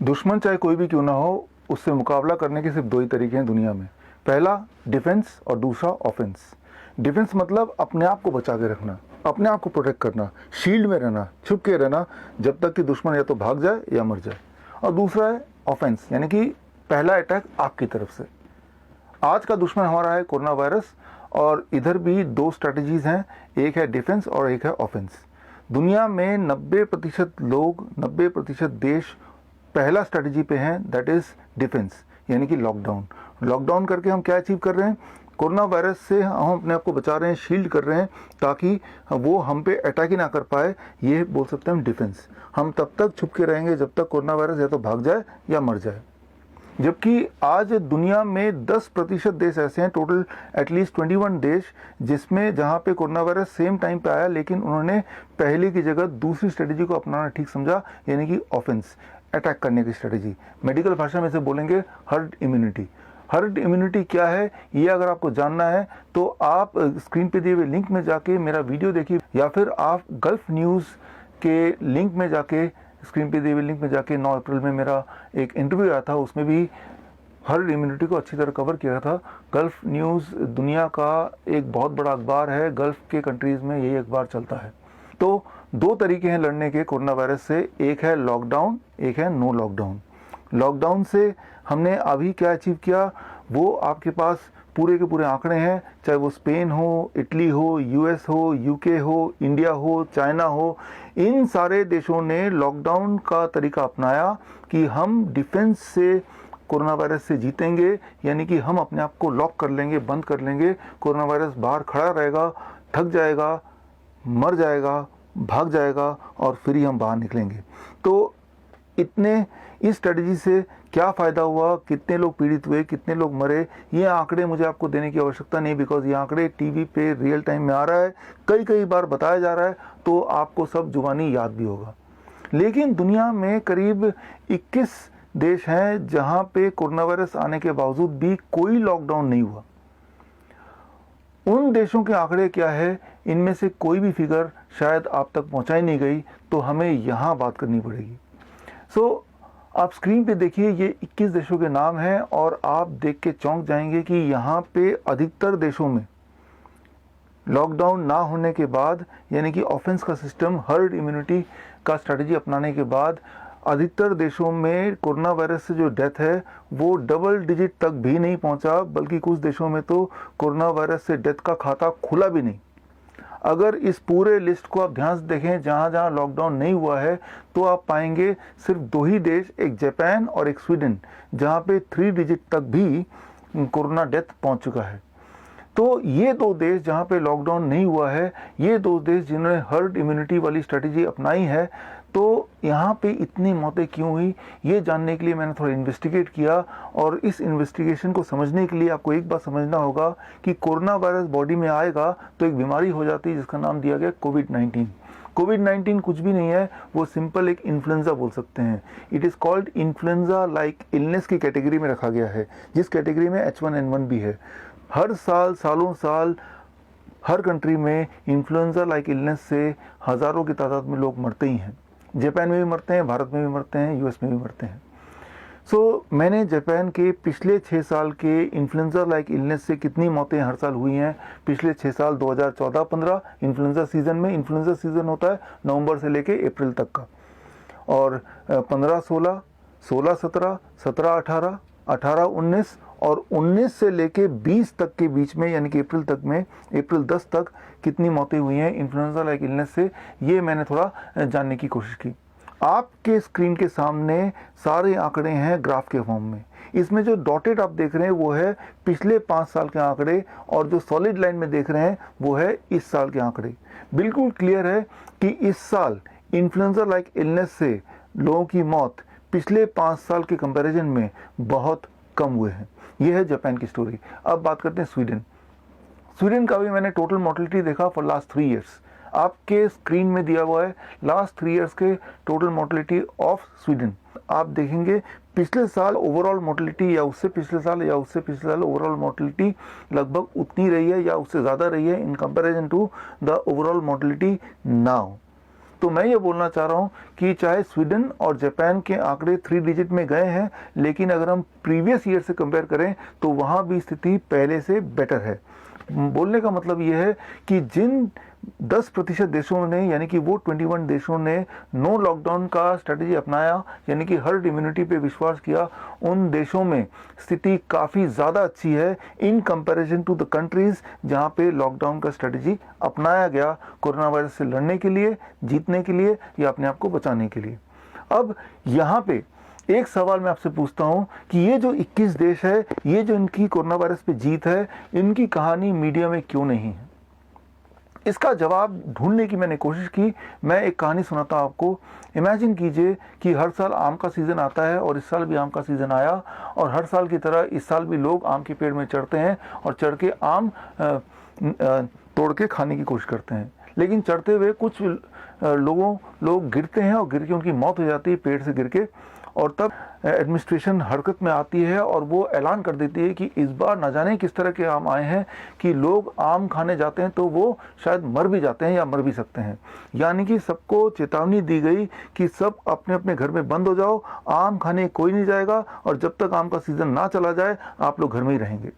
दुश्मन चाहे कोई भी क्यों ना हो, उससे मुकाबला करने के सिर्फ दो ही तरीके हैं दुनिया में। पहला डिफेंस और दूसरा ऑफेंस। डिफेंस मतलब अपने आप को बचा के रखना, अपने आप को प्रोटेक्ट करना, शील्ड में रहना, छुप के रहना जब तक कि दुश्मन या तो भाग जाए या मर जाए। और दूसरा है ऑफेंस, यानी कि पहला अटैक आपकी तरफ से। आज का दुश्मन हमारा है कोरोना वायरस, और इधर भी दो स्ट्रैटेजीज हैं, एक है डिफेंस और एक है ऑफेंस। दुनिया में 90% लोग, 90% देश पहला स्ट्रैटेजी पे हैं, दैट इज डिफेंस, यानी कि लॉकडाउन। लॉकडाउन करके हम क्या अचीव कर रहे हैं? कोरोना वायरस से हम अपने आप को बचा रहे हैं, शील्ड कर रहे हैं, ताकि वो हम पे अटैक ही ना कर पाए। ये बोल सकते हैं हम डिफेंस। हम तब तक छुप के रहेंगे जब तक कोरोना वायरस या तो भाग जाए या मर जाए। जबकि आज दुनिया में 10% देश ऐसे हैं, टोटल एटलीस्ट 21 देश, जिसमें जहां पे कोरोना वायरस सेम टाइम पे आया, लेकिन उन्होंने पहले की जगह दूसरी स्ट्रेटेजी को अपनाना ठीक समझा, यानी कि ऑफेंस, अटैक करने की स्ट्रेटेजी। मेडिकल भाषा में से बोलेंगे हर्ड इम्यूनिटी। हर्ड इम्यूनिटी क्या है, ये अगर आपको जानना है तो आप स्क्रीन पे दिए हुए लिंक में जाके मेरा वीडियो देखिए, या फिर आप गल्फ न्यूज़ के लिंक में जाके, स्क्रीन पे दिए हुए लिंक में जाके 9 अप्रैल में मेरा एक इंटरव्यू आया था, उसमें भी हर्ड इम्यूनिटी को अच्छी तरह कवर किया था। गल्फ न्यूज़ दुनिया का एक बहुत बड़ा अखबार है, गल्फ के कंट्रीज़ में यही अखबार चलता है। तो दो तरीके हैं लड़ने के कोरोना वायरस से, एक है लॉकडाउन, एक है नो लॉकडाउन। लॉकडाउन से हमने अभी क्या अचीव किया, वो आपके पास पूरे के पूरे आंकड़े हैं, चाहे वो स्पेन हो, इटली हो, यूएस हो, यूके हो, इंडिया हो, चाइना हो। इन सारे देशों ने लॉकडाउन का तरीका अपनाया कि हम डिफेंस से कोरोना वायरस से जीतेंगे, यानी कि हम अपने आप को लॉक कर लेंगे, बंद कर लेंगे। कोरोना वायरस बाहर खड़ा रहेगा, थक जाएगा, मर जाएगा, भाग जाएगा, और फिर ही हम बाहर निकलेंगे। तो इस स्ट्रेटजी से क्या फ़ायदा हुआ, कितने लोग पीड़ित हुए, कितने लोग मरे, ये आंकड़े मुझे आपको देने की आवश्यकता नहीं, बिकॉज ये आंकड़े टीवी पे रियल टाइम में आ रहा है, कई कई बार बताया जा रहा है, तो आपको सब जुबानी याद भी होगा। लेकिन दुनिया में करीब 21 देश हैं जहां पे कोरोना वायरस आने के बावजूद भी कोई लॉकडाउन नहीं हुआ। उन देशों के आंकड़े क्या है, इनमें से कोई भी फिगर शायद आप तक पहुंचाई नहीं गई, तो हमें यहाँ बात करनी पड़ेगी। सो आप स्क्रीन पे देखिए, ये 21 देशों के नाम हैं, और आप देख के चौंक जाएंगे कि यहाँ पे अधिकतर देशों में लॉकडाउन ना होने के बाद, यानी कि ऑफेंस का सिस्टम, हर्ड इम्यूनिटी का स्ट्रेटजी अपनाने के बाद, अधिकतर देशों में कोरोना वायरस से जो डेथ है वो डबल डिजिट तक भी नहीं पहुंचा, बल्कि कुछ देशों में तो कोरोना वायरस से डेथ का खाता खुला भी नहीं। अगर इस पूरे लिस्ट को आप ध्यान से देखें, जहां जहां लॉकडाउन नहीं हुआ है, तो आप पाएंगे सिर्फ दो ही देश, एक जापान और एक स्वीडन, जहां पे 3 डिजिट तक भी कोरोना डेथ पहुंच चुका है। तो ये दो देश जहां पे लॉकडाउन नहीं हुआ है, ये दो देश जिन्होंने हर्ड इम्यूनिटी वाली स्ट्रेटेजी अपनाई है, तो यहाँ पे इतनी मौतें क्यों हुई, ये जानने के लिए मैंने थोड़ा इन्वेस्टिगेट किया। और इस इन्वेस्टिगेशन को समझने के लिए आपको एक बात समझना होगा कि कोरोना वायरस बॉडी में आएगा तो एक बीमारी हो जाती है जिसका नाम दिया गया कोविड-19। कोविड-19 कुछ भी नहीं है, वो सिंपल एक इन्फ्लुएंजा बोल सकते हैं। It is called influenza like illness की कैटेगरी में रखा गया है, जिस कैटेगरी में H1N1 भी है। हर साल, सालों साल, हर कंट्री में इन्फ्लुएंजा लाइक इलनेस से हज़ारों की तादाद में लोग मरते ही हैं। जापान में भी मरते हैं, भारत में भी मरते हैं, यूएस में भी मरते हैं। मैंने जापान के पिछले 6 साल के इन्फ्लुएंजा लाइक इलनेस से कितनी मौतें हर साल हुई हैं, पिछले 6 साल 2014-15 इन्फ्लुएंजा सीजन में, इन्फ्लुएंजा सीजन होता है नवंबर से लेके अप्रैल तक का, और 15-16, 16-17, 17-18, 18-19 और 19 से लेके 20 तक के बीच में, यानी कि अप्रैल तक में, अप्रैल 10 तक कितनी मौतें हुई हैं इन्फ्लुएंजा लाइक इलनेस से, ये मैंने थोड़ा जानने की कोशिश की। आपके स्क्रीन के सामने सारे आंकड़े हैं ग्राफ के फॉर्म में। इसमें जो डॉटेड आप देख रहे हैं वो है पिछले 5 साल के आंकड़े, और जो सॉलिड लाइन में देख रहे हैं वो है इस साल के आंकड़े। बिल्कुल क्लियर है कि इस साल इन्फ्लुएंजा लाइक इलनेस से लोगों की मौत पिछले 5 साल के कंपैरिजन में बहुत कम हुए हैं। यह है जापान की स्टोरी। अब बात करते हैं स्वीडन। स्वीडन का भी मैंने टोटल मोर्टेलिटी देखा फॉर लास्ट 3 ईयर्स। आपके स्क्रीन में दिया हुआ है लास्ट 3 ईयर्स के टोटल मोर्टेलिटी ऑफ स्वीडन। आप देखेंगे पिछले साल ओवरऑल मोर्टेलिटी, या उससे पिछले साल, या उससे पिछले साल ओवरऑल मोर्टेलिटी लगभग उतनी रही है या उससे ज़्यादा रही है in comparison to the overall mortality now. तो मैं ये बोलना चाह रहा हूँ कि चाहे स्वीडन और जापान के आंकड़े 3 डिजिट में गए हैं, लेकिन अगर हम प्रीवियस ईयर से कंपेयर करें तो वहाँ भी स्थिति पहले से बेटर है। बोलने का मतलब ये है कि जिन 10% देशों ने, यानी कि वो 21 देशों ने नो लॉकडाउन का स्ट्रेटजी अपनाया, यानी कि हर्ड इम्यूनिटी पे विश्वास किया, उन देशों में स्थिति काफ़ी ज़्यादा अच्छी है in comparison to the countries जहाँ पे लॉकडाउन का स्ट्रेटजी अपनाया गया कोरोना वायरस से लड़ने के लिए, जीतने के लिए या अपने आप को बचाने के लिए। अब यहाँ पे एक सवाल मैं आपसे पूछता हूं कि ये जो 21 देश है, ये जो इनकी कोरोना वायरस पे जीत है, इनकी कहानी मीडिया में क्यों नहीं है? इसका जवाब ढूंढने की मैंने कोशिश की। मैं एक कहानी सुनाता हूं आपको। इमेजिन कीजिए कि हर साल आम का सीज़न आता है और इस साल भी आम का सीज़न आया, और हर साल की तरह इस साल भी लोग आम के पेड़ में चढ़ते हैं और चढ़ के आम तोड़ के खाने की कोशिश करते हैं। लेकिन चढ़ते हुए कुछ लोग गिरते हैं और गिर के उनकी मौत हो जाती है पेड़ से गिर के, और तब एडमिनिस्ट्रेशन हरकत में आती है और वो ऐलान कर देती है कि इस बार न जाने किस तरह के आम आए हैं कि लोग आम खाने जाते हैं तो वो शायद मर भी जाते हैं या मर भी सकते हैं। यानी कि सबको चेतावनी दी गई कि सब अपने अपने घर में बंद हो जाओ, आम खाने कोई नहीं जाएगा, और जब तक आम का सीज़न ना चला जाए आप लोग घर में ही रहेंगे।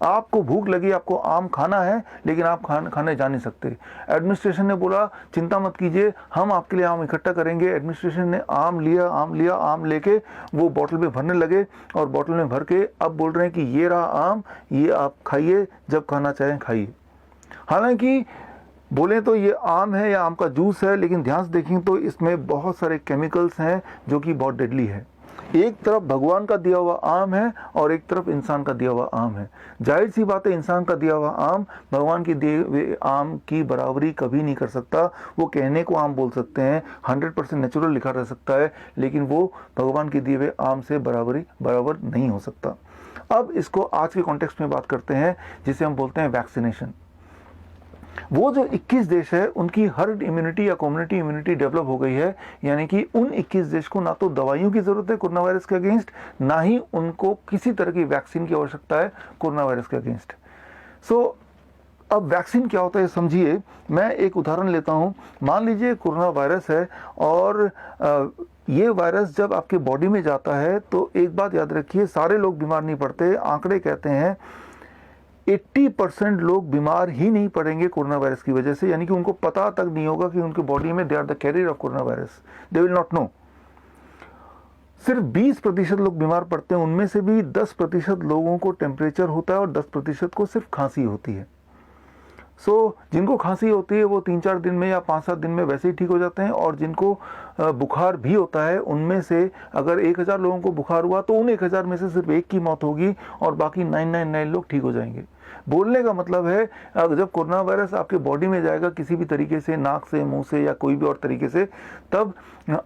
आपको भूख लगी, आपको आम खाना है, लेकिन आप खाने जा नहीं सकते। एडमिनिस्ट्रेशन ने बोला चिंता मत कीजिए, हम आपके लिए आम इकट्ठा करेंगे। एडमिनिस्ट्रेशन ने आम लिया, आम लेके वो बॉटल में भरने लगे, और बॉटल में भर के अब बोल रहे हैं कि ये रहा आम, ये आप खाइए, जब खाना चाहें खाइए। हालांकि बोले तो ये आम है या आम का जूस है, लेकिन ध्यान से देखें तो इसमें बहुत सारे केमिकल्स हैं जो कि बहुत डेडली है। एक तरफ भगवान का दिया हुआ आम है और एक तरफ इंसान का दिया हुआ आम है। जाहिर सी बात है, इंसान का दिया हुआ आम भगवान के दिए हुए आम की बराबरी कभी नहीं कर सकता। वो कहने को आम बोल सकते हैं, 100% नेचुरल लिखा रह सकता है, लेकिन वो भगवान के दिए हुए आम से बराबर नहीं हो सकता। अब इसको आज के कॉन्टेक्स्ट में बात करते हैं, जिसे हम बोलते हैं वैक्सीनेशन। वो जो 21 देश है उनकी हर्ड इम्यूनिटी या कम्युनिटी इम्यूनिटी डेवलप हो गई है, यानी कि उन 21 देश को ना तो दवाइयों की जरूरत है कोरोना वायरस के अगेंस्ट, ना ही उनको किसी तरह की वैक्सीन की आवश्यकता है कोरोना वायरस के अगेंस्ट। अब वैक्सीन क्या होता है समझिए। मैं एक उदाहरण लेता हूं। मान लीजिए कोरोना वायरस है, और ये वायरस जब आपके बॉडी में जाता है तो एक बात याद रखिए, सारे लोग बीमार नहीं पड़ते। आंकड़े कहते हैं 80% लोग बीमार ही नहीं पड़ेंगे कोरोना वायरस की वजह से, यानी कि उनको पता तक नहीं होगा कि उनके बॉडी में they are the carrier of corona virus, they will not know. सिर्फ 20% लोग बीमार पड़ते हैं, उनमें से भी 10% लोगों को टेम्परेचर होता है और 10% को सिर्फ खांसी होती है। जिनको खांसी होती है वो 3-4 दिन में या 5-7 दिन में वैसे ही ठीक हो जाते हैं, और जिनको बुखार भी होता है उनमें से अगर 1000 लोगों को बुखार हुआ तो उन 1000 में से सिर्फ एक की मौत होगी और बाकी 999 लोग ठीक हो जाएंगे। बोलने का मतलब है, जब कोरोना वायरस आपके बॉडी में जाएगा किसी भी तरीके से, नाक से, मुंह से या कोई भी और तरीके से, तब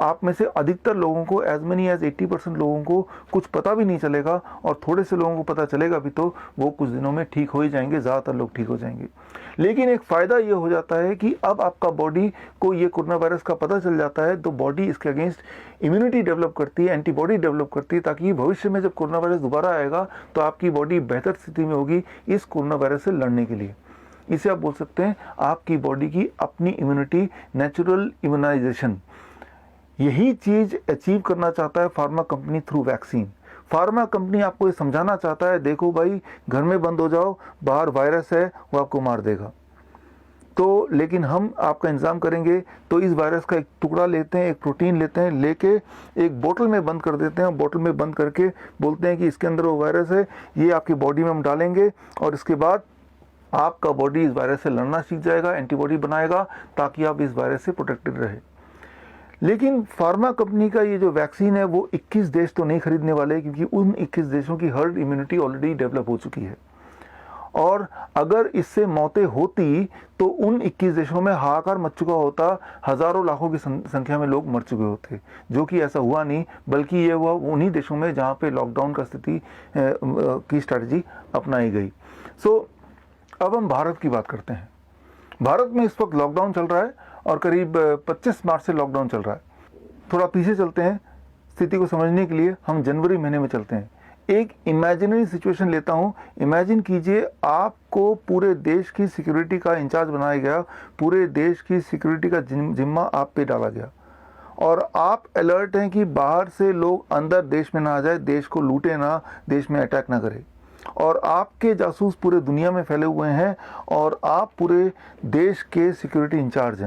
आप में से अधिकतर लोगों को, एज मेनी एज 80% लोगों को कुछ पता भी नहीं चलेगा, और थोड़े से लोगों को पता चलेगा भी तो वो कुछ दिनों में ठीक हो ही जाएंगे, ज़्यादातर लोग ठीक हो जाएंगे। लेकिन एक फ़ायदा ये हो जाता है कि अब आपका बॉडी को ये कोरोना वायरस का पता चल जाता है, तो बॉडी इसके अगेंस्ट इम्यूनिटी डेवलप करती है, एंटीबॉडी डेवलप करती है, ताकि भविष्य में जब कोरोना वायरस दोबारा आएगा तो आपकी बॉडी बेहतर स्थिति में होगी इस कोरोना वायरस से लड़ने के लिए। इसे आप बोल सकते हैं आपकी बॉडी की अपनी इम्यूनिटी, नेचुरल इम्यूनाइजेशन। यही चीज़ अचीव करना चाहता है pharma company through vaccine. Pharma company आपको ये समझाना चाहता है, देखो भाई घर में बंद हो जाओ, बाहर वायरस है वो आपको मार देगा, तो लेकिन हम आपका इंतज़ाम करेंगे। तो इस वायरस का एक टुकड़ा लेते हैं, एक प्रोटीन लेते हैं, लेके एक बोतल में बंद कर देते हैं, बोतल में बंद करके बोलते हैं कि इसके अंदर वो वायरस है, ये आपकी बॉडी में हम डालेंगे, और इसके बाद आपका बॉडी इस वायरस से लड़ना सीख जाएगा, एंटीबॉडी बनाएगा, ताकि आप इस वायरस से प्रोटेक्टेड रहे। लेकिन फार्मा कंपनी का ये जो वैक्सीन है वो 21 देश तो नहीं खरीदने वाले, क्योंकि उन 21 देशों की हर्ड इम्यूनिटी ऑलरेडी डेवलप हो चुकी है, और अगर इससे मौतें होती तो उन 21 देशों में हाहाकार मच चुका होता, हज़ारों लाखों की संख्या में लोग मर चुके होते, जो कि ऐसा हुआ नहीं, बल्कि ये हुआ उन्हीं देशों में जहाँ पे लॉकडाउन का स्थिति की स्ट्रैटेजी अपनाई गई। अब हम भारत की बात करते हैं। भारत में इस वक्त लॉकडाउन चल रहा है और करीब 25 मार्च से लॉकडाउन चल रहा है। थोड़ा पीछे चलते हैं स्थिति को समझने के लिए, हम जनवरी महीने में चलते हैं। एक इमेजिनरी सिचुएशन लेता हूँ। इमेजिन कीजिए आपको पूरे देश की सिक्योरिटी का इंचार्ज बनाया गया, पूरे देश की सिक्योरिटी का जिम्मा आप पे डाला गया और आप अलर्ट हैं कि बाहर से लोग अंदर देश में ना आ जाए, देश को लूटे ना, देश में अटैक ना करे। और आपके जासूस पूरे दुनिया में फैले हुए हैं और आप पूरे देश के सिक्योरिटी इंचार्ज हैं।